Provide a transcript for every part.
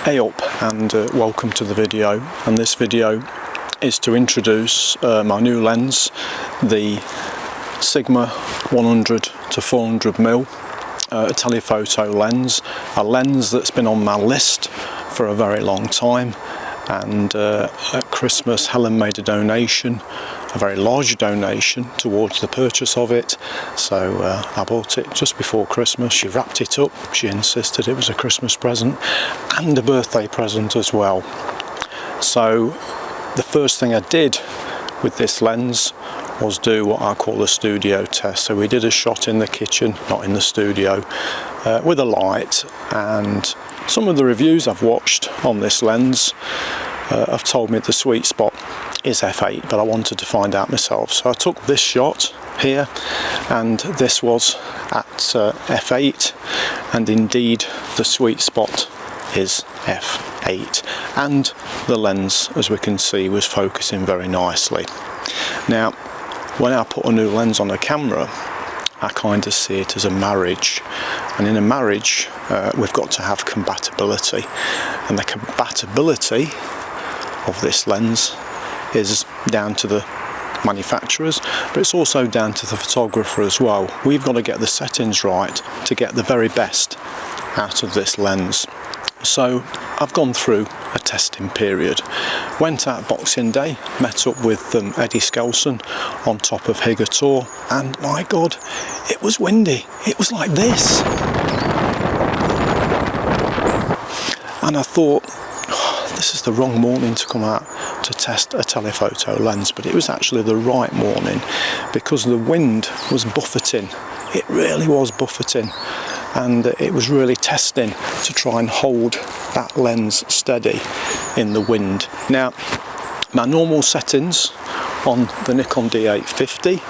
Hey up, and welcome to the video. And this video is to introduce my new lens, the Sigma 100 to 400mm telephoto lens, a lens that's been on my list for a very long time. And at Christmas Helen made a donation, a very large donation towards the purchase of it, so I bought it just before Christmas. She wrapped it up, she insisted it was a Christmas present and a birthday present as well. So the first thing I did with this lens was do what I call a studio test. So we did a shot in the kitchen, not in the studio, with a light, and some of the reviews I've watched on this lens have told me the sweet spot is f8, but I wanted to find out myself. So I took this shot here, and this was at f8, and indeed the sweet spot is f8, and the lens, as we can see, was focusing very nicely. Now, when I put a new lens on a camera, I kind of see it as a marriage, and in a marriage we've got to have compatibility, and the compatibility of this lens is down to the manufacturers, but it's also down to the photographer as well. We've got to get the settings right to get the very best out of this lens. So I've gone through a testing period. Went out Boxing Day, met up with Eddie Skelson on top of Higator, and my God, it was windy. It was like this. And I thought, this is the wrong morning to come out to test a telephoto lens, but it was actually the right morning because the wind was buffeting. It really was buffeting, and it was really testing to try and hold that lens steady in the wind. Now, my normal settings on the Nikon D850,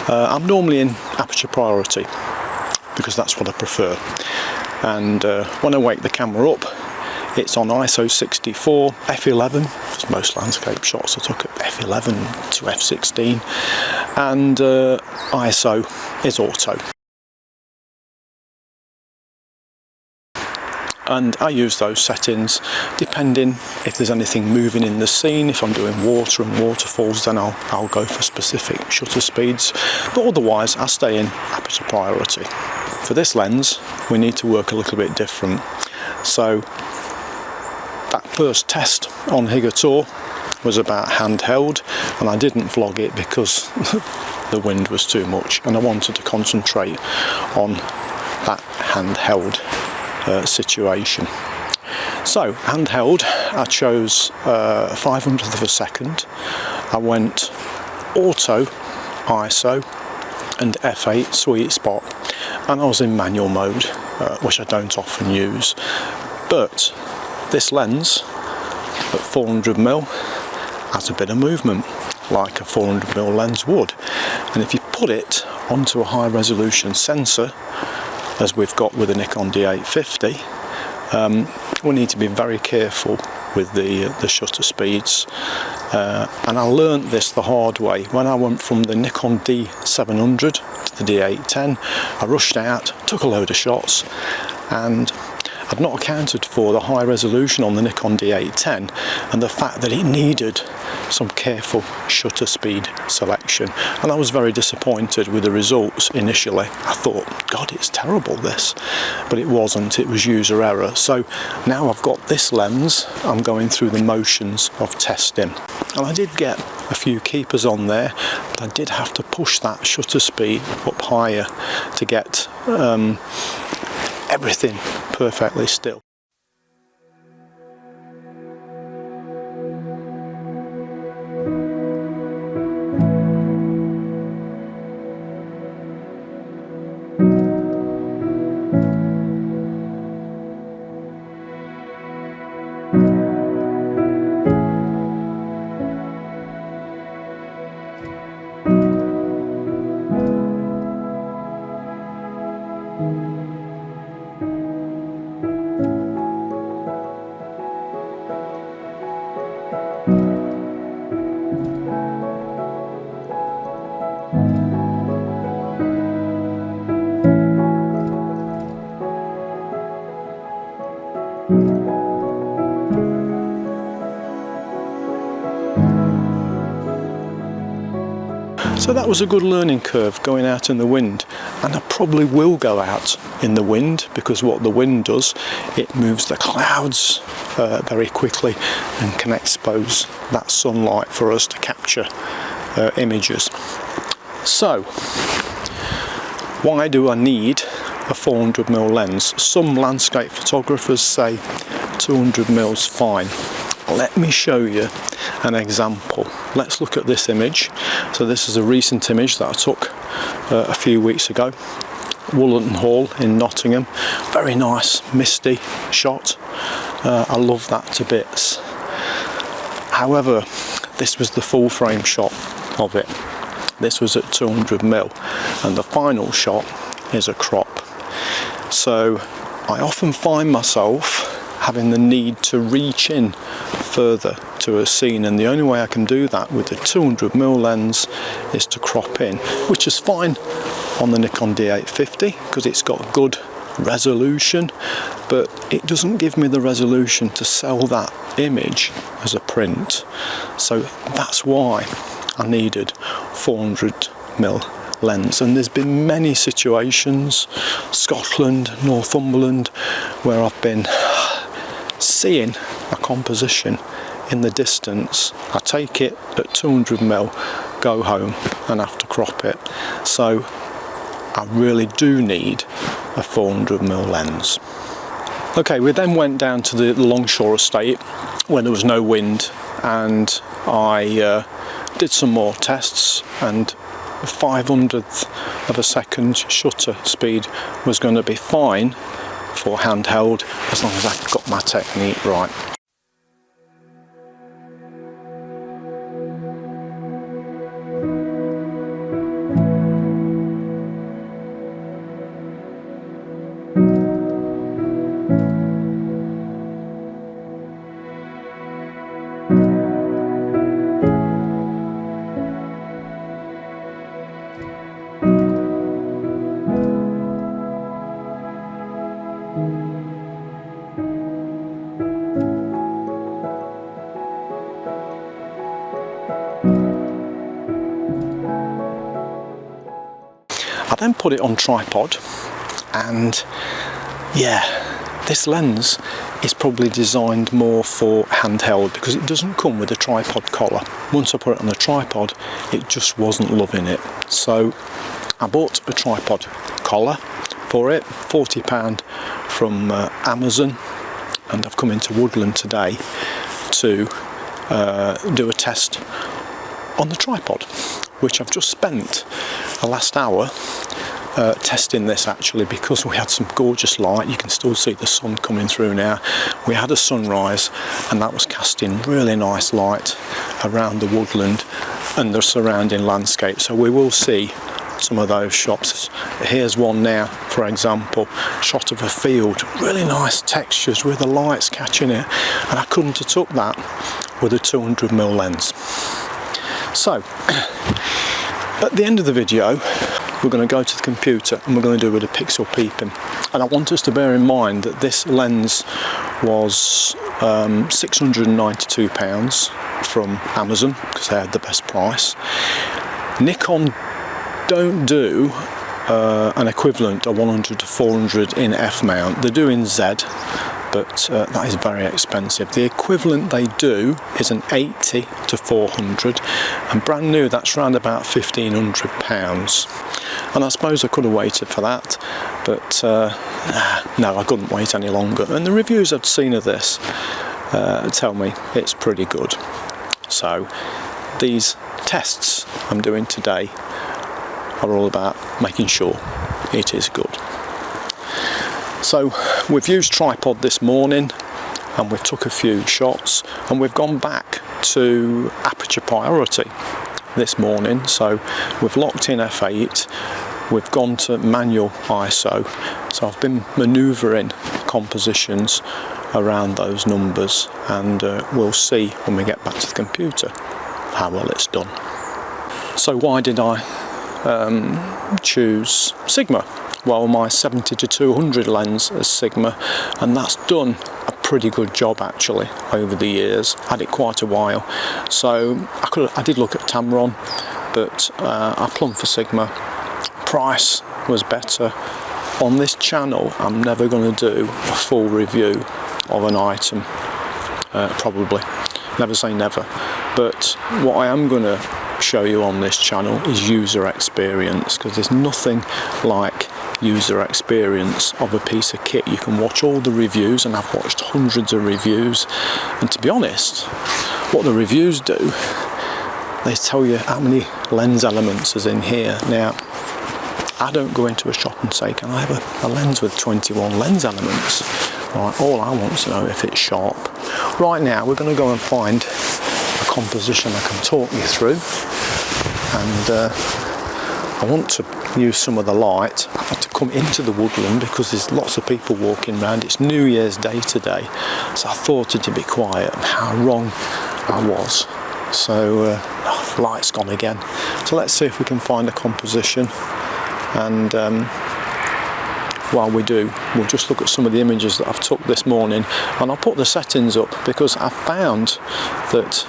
I'm normally in aperture priority because that's what I prefer, and when I wake the camera up, it's on ISO 64, f11, because most landscape shots are took at f11 to f16, and ISO is auto. And I use those settings depending if there's anything moving in the scene. If I'm doing water and waterfalls, then I'll go for specific shutter speeds, but otherwise I stay in aperture priority. For this lens, we need to work a little bit different. So that first test on Higator was about handheld, and I didn't vlog it because the wind was too much, and I wanted to concentrate on that handheld situation. So handheld, I chose 500th of a second. I went auto, ISO and f8 sweet spot, and I was in manual mode, which I don't often use, but this lens at 400mm has a bit of movement like a 400mm lens would, and if you put it onto a high resolution sensor, as we've got with the Nikon D850, we need to be very careful with the shutter speeds, and I learnt this the hard way. When I went from the Nikon D700 to the D810, I rushed out, took a load of shots, and I'd not accounted for the high resolution on the Nikon D810 and the fact that it needed some careful shutter speed selection, and I was very disappointed with the results initially. I thought, God, it's terrible this, but it wasn't, it was user error. So now I've got this lens, I'm going through the motions of testing, and I did get a few keepers on there, but I did have to push that shutter speed up higher to get everything perfectly still. So that was a good learning curve, going out in the wind, and I probably will go out in the wind, because what the wind does, it moves the clouds very quickly and can expose that sunlight for us to capture images. So why do I need a 400mm lens? Some landscape photographers say 200mm is fine. Let me show you an example. Let's look at this image. So this is a recent image that I took a few weeks ago. Woodland Hall in Nottingham. Very nice misty shot. I love that to bits. However, this was the full frame shot of it. This was at 200mm, and the final shot is a crop. So I often find myself having the need to reach in further to a scene, and the only way I can do that with the 200mm lens is to crop in, which is fine on the Nikon D850 because it's got good resolution, but it doesn't give me the resolution to sell that image as a print. So that's why I needed 400mm lens. And there's been many situations, Scotland, Northumberland, where I've been seeing a composition in the distance. I take it at 200mm, go home and have to crop it. So I really do need a 400mm lens. Okay, we then went down to the Longshore estate when there was no wind, and I did some more tests, and 500th of a second shutter speed was going to be fine for handheld as long as I got my technique right. I then put it on tripod, and yeah, this lens is probably designed more for handheld because it doesn't come with a tripod collar. Once I put it on the tripod, it just wasn't loving it. So I bought a tripod collar for it, £40 from Amazon, and I've come into Woodland today to do a test on the tripod, which I've just spent the last hour testing this, actually, because we had some gorgeous light. You can still see the sun coming through now. We had a sunrise and that was casting really nice light around the woodland and the surrounding landscape, so we will see some of those shots. Here's one now, for example, shot of a field, really nice textures with the lights catching it, and I couldn't have took that with a 200mm lens. So at the end of the video, we're going to go to the computer and we're going to do a bit of pixel peeping. And I want us to bear in mind that this lens was £692 from Amazon because they had the best price. Nikon don't do an equivalent of 100 to 400 in f-mount. They do in Z, but that is very expensive. The equivalent they do is an 80 to 400, and brand new that's around about £1,500. And I suppose I could have waited for that, but no, I couldn't wait any longer. And the reviews I've seen of this tell me it's pretty good. So these tests I'm doing today are all about making sure it is good. So we've used tripod this morning and we've took a few shots, and we've gone back to aperture priority this morning. So we've locked in f8, we've gone to manual ISO, so I've been manoeuvring compositions around those numbers, and we'll see when we get back to the computer how well it's done. So why did I choose Sigma? Well, my 70 to 200 lens is Sigma, and that's done a pretty good job actually over the years. Had it quite a while, so I did look at Tamron, but I plumbed for Sigma. Price was better. On this channel, I'm never going to do a full review of an item, probably. Never say never. But what I am going to show you on this channel is user experience, because there's nothing like user experience of a piece of kit. You can watch all the reviews, and I've watched hundreds of reviews, and to be honest, what the reviews do, they tell you how many lens elements is in here. Now, I don't go into a shop and say, can I have a lens with 21 lens elements? Right, all I want to know if it's sharp. Right now, we're going to go and find a composition I can talk you through, and I want to use some of the light. I've had to come into the woodland because there's lots of people walking around. It's New Year's Day today, so I thought it'd be quiet, and how wrong I was. So, light's gone again. So let's see if we can find a composition. And while we do, we'll just look at some of the images that I've took this morning, and I'll put the settings up because I found that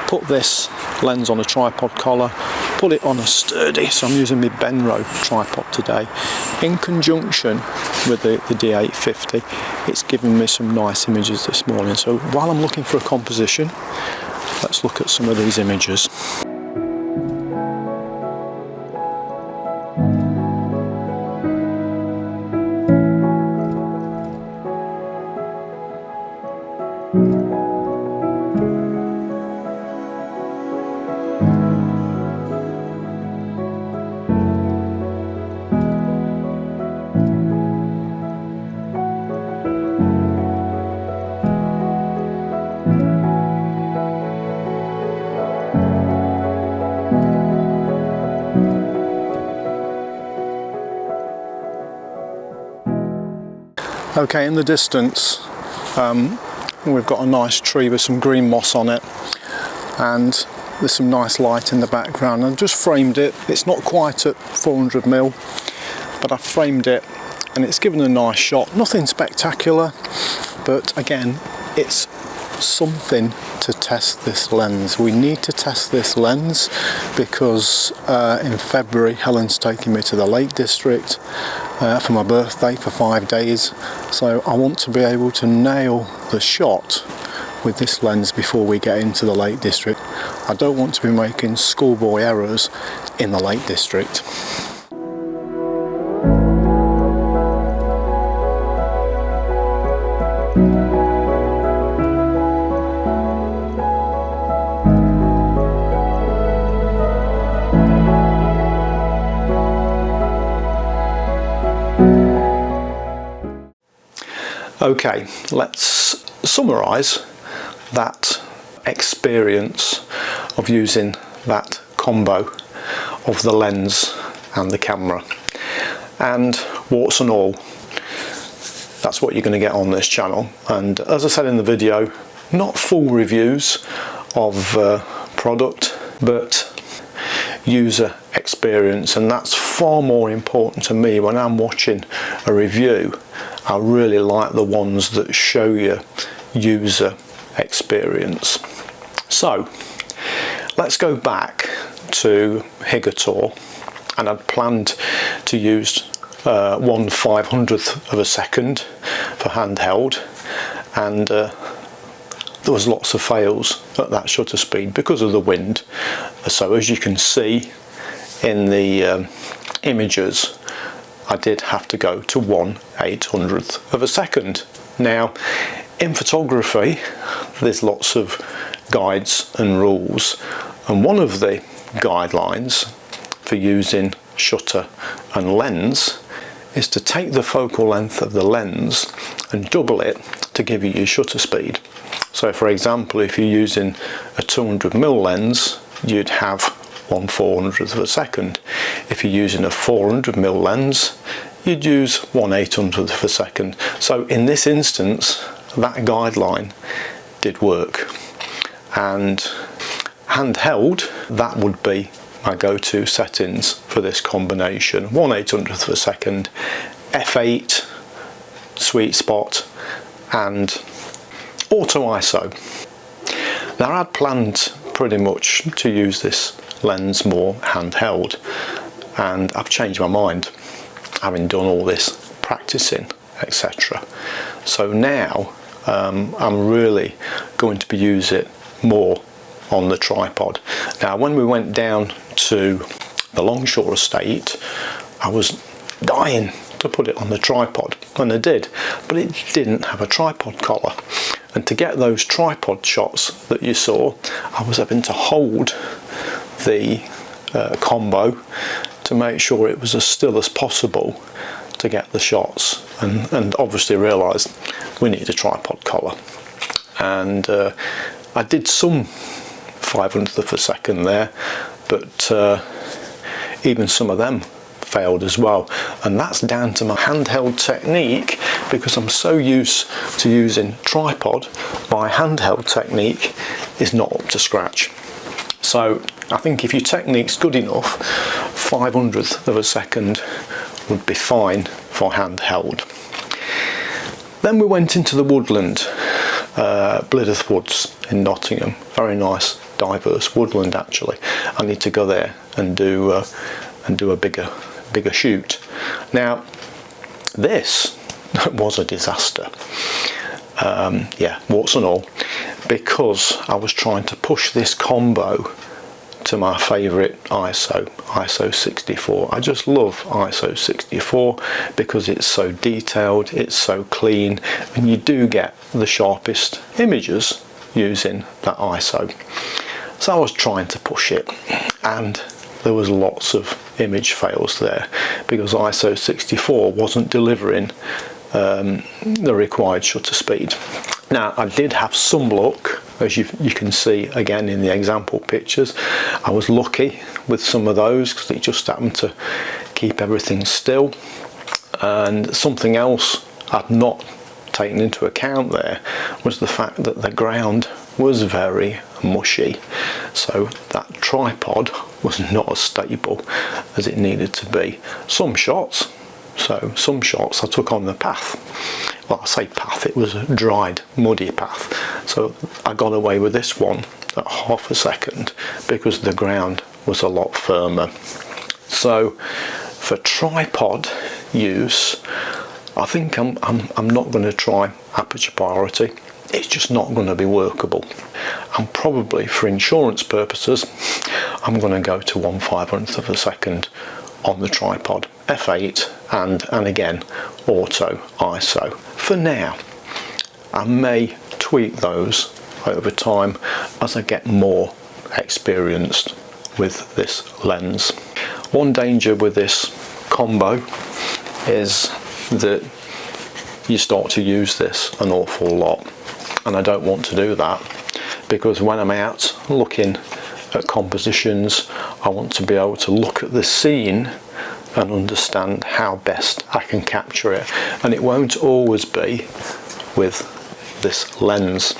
put this lens on a tripod collar, put it on a sturdy, so I'm using my Benro tripod today, in conjunction with the D850, it's given me some nice images this morning. So while I'm looking for a composition, let's look at some of these images. Okay, in the distance, we've got a nice tree with some green moss on it, and there's some nice light in the background. I've just framed it. It's not quite at 400mm, but I've framed it, and it's given a nice shot. Nothing spectacular, but again, it's something to test this lens. We need to test this lens because in February Helen's taking me to the Lake District for my birthday for 5 days, so I want to be able to nail the shot with this lens before we get into the Lake District. I don't want to be making schoolboy errors in the Lake District. Okay, let's summarise that experience of using that combo of the lens and the camera. And warts and all, that's what you're going to get on this channel. And as I said in the video, not full reviews of product, but user experience, and that's far more important to me when I'm watching a review. I really like the ones that show you user experience. So let's go back to Higator, and I'd planned to use 1/500th of a second for handheld, and there was lots of fails at that shutter speed because of the wind. So as you can see in the images, I did have to go to 1/800th of a second. Now, in photography, there's lots of guides and rules, and one of the guidelines for using shutter and lens is to take the focal length of the lens and double it to give you your shutter speed. So for example, if you're using a 200mm lens, you'd have 1/400th of a second. If you're using a 400mm lens, you'd use 1/800th of a second. So in this instance, that guideline did work. And handheld, that would be my go-to settings for this combination. 1/800th of a second, f8, sweet spot, and auto ISO. Now I'd planned pretty much to use this lens more handheld, and I've changed my mind having done all this practicing, etc. So now I'm really going to be using it more on the tripod. Now when we went down to the Longshore estate, I was dying to put it on the tripod, and I did, but it didn't have a tripod collar, and to get those tripod shots that you saw, I was having to hold the combo to make sure it was as still as possible to get the shots, and obviously realised we need a tripod collar, and I did some 500th of a second there, but even some of them failed as well, and that's down to my handheld technique, because I'm so used to using tripod, my handheld technique is not up to scratch. So I think if your technique's good enough, 500th of a second would be fine for handheld. Then we went into the Woodland, Blythe Woods in Nottingham. Very nice, diverse woodland actually. I need to go there and do a bigger shoot. Now this was a disaster, yeah, warts and all, because I was trying to push this combo to my favourite ISO 64. I just love ISO 64 because it's so detailed, it's so clean, and you do get the sharpest images using that ISO. So I was trying to push it, and there was lots of image fails there because ISO 64 wasn't delivering the required shutter speed. Now I did have some luck, as you can see again in the example pictures. I was lucky with some of those because it just happened to keep everything still. And something else I'd not taken into account there was the fact that the ground was very mushy, so that tripod was not as stable as it needed to be. Some shots I took on the path. Well, I say path, it was a dried, muddy path. So I got away with this one at half a second because the ground was a lot firmer. So for tripod use, I think I'm not going to try aperture priority. It's just not going to be workable. And probably for insurance purposes, I'm going to go to 1/500th of a second on the tripod, f8, and again auto ISO for now. I may tweak those over time as I get more experienced with this lens. One danger with this combo is that you start to use this an awful lot, and I don't want to do that, because when I'm out looking at compositions, I want to be able to look at the scene and understand how best I can capture it, and it won't always be with this lens,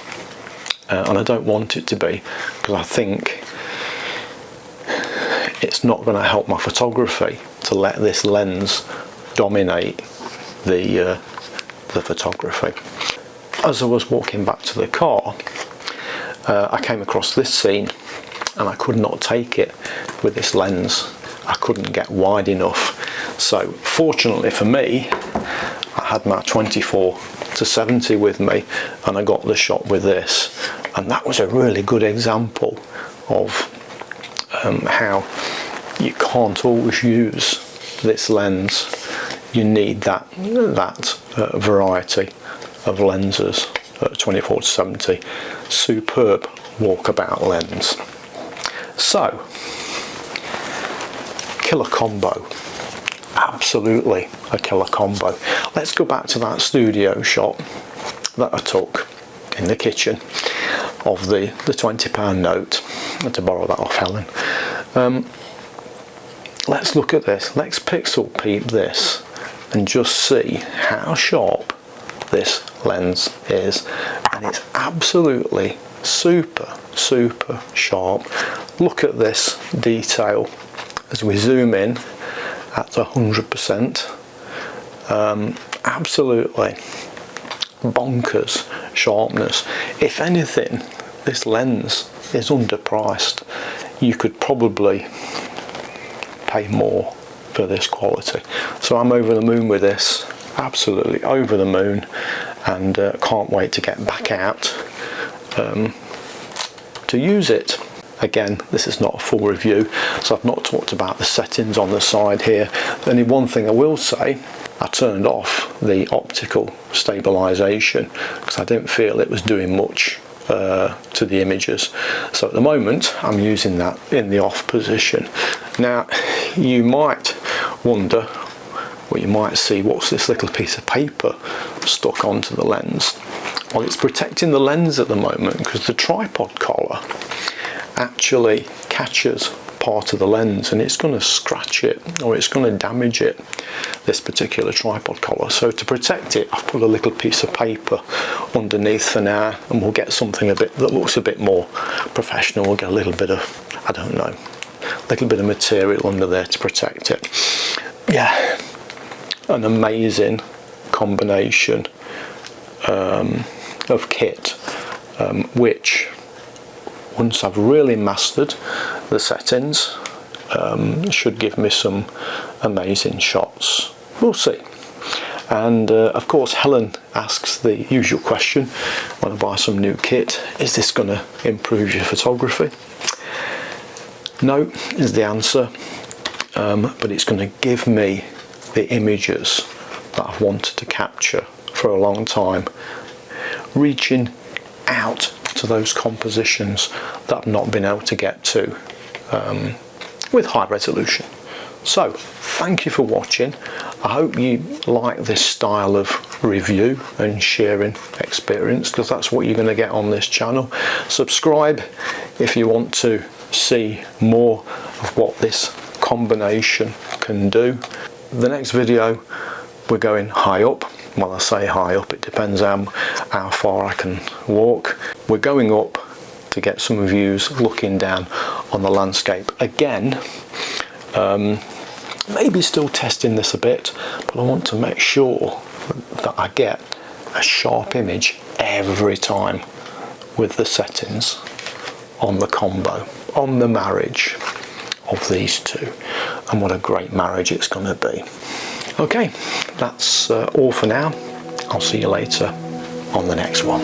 and I don't want it to be, because I think it's not going to help my photography to let this lens dominate the photography. As I was walking back to the car, I came across this scene, and I could not take it with this lens. I couldn't get wide enough. So fortunately for me, I had my 24-70 with me, and I got the shot with this, and that was a really good example of how you can't always use this lens. You need that variety of lenses at 24-70. Superb walkabout lens. So, killer combo, absolutely a killer combo. Let's go back to that studio shot that I took in the kitchen of the £20 note. I had to borrow that off Helen. Let's look at this, let's pixel peep this and just see how sharp this lens is, and it's absolutely super sharp. Look at this detail as we zoom in at 100%. Absolutely bonkers sharpness. If anything, this lens is underpriced. you could probably pay more for this quality. So I'm over the moon with this, absolutely over the moon, and can't wait to get back out to use it. Again, this is not a full review, so I've not talked about the settings on the side here. Only one thing I will say, I turned off the optical stabilization because I didn't feel it was doing much to the images. So at the moment I'm using that in the off position. Now you might wonder, or you might see, what's this little piece of paper stuck onto the lens? Well, it's protecting the lens at the moment because the tripod collar actually catches part of the lens and it's going to scratch it, or it's going to damage it, this particular tripod collar. So to protect it, I've put a little piece of paper underneath for now, and we'll get something a bit that looks a bit more professional. We'll get a little bit of, I don't know, a little bit of material under there to protect it. Yeah, an amazing combination of kit, which once I've really mastered the settings, should give me some amazing shots. We'll see. And of course Helen asks the usual question when I buy some new kit: is this going to improve your photography? No is the answer, but it's going to give me the images that I've wanted to capture for a long time, reaching out to those compositions that I've not been able to get to with high resolution. So thank you for watching. I hope you like this style of review and sharing experience, because that's what you're going to get on this channel. Subscribe if you want to see more of what this combination can do. The next video, we're going high up. Well, I say high up, it depends how far I can walk. We're going up to get some views looking down on the landscape. Again, maybe still testing this a bit, but I want to make sure that I get a sharp image every time with the settings on the combo, on the marriage of these two. And what a great marriage it's going to be. Okay, that's all for now. I'll see you later on the next one.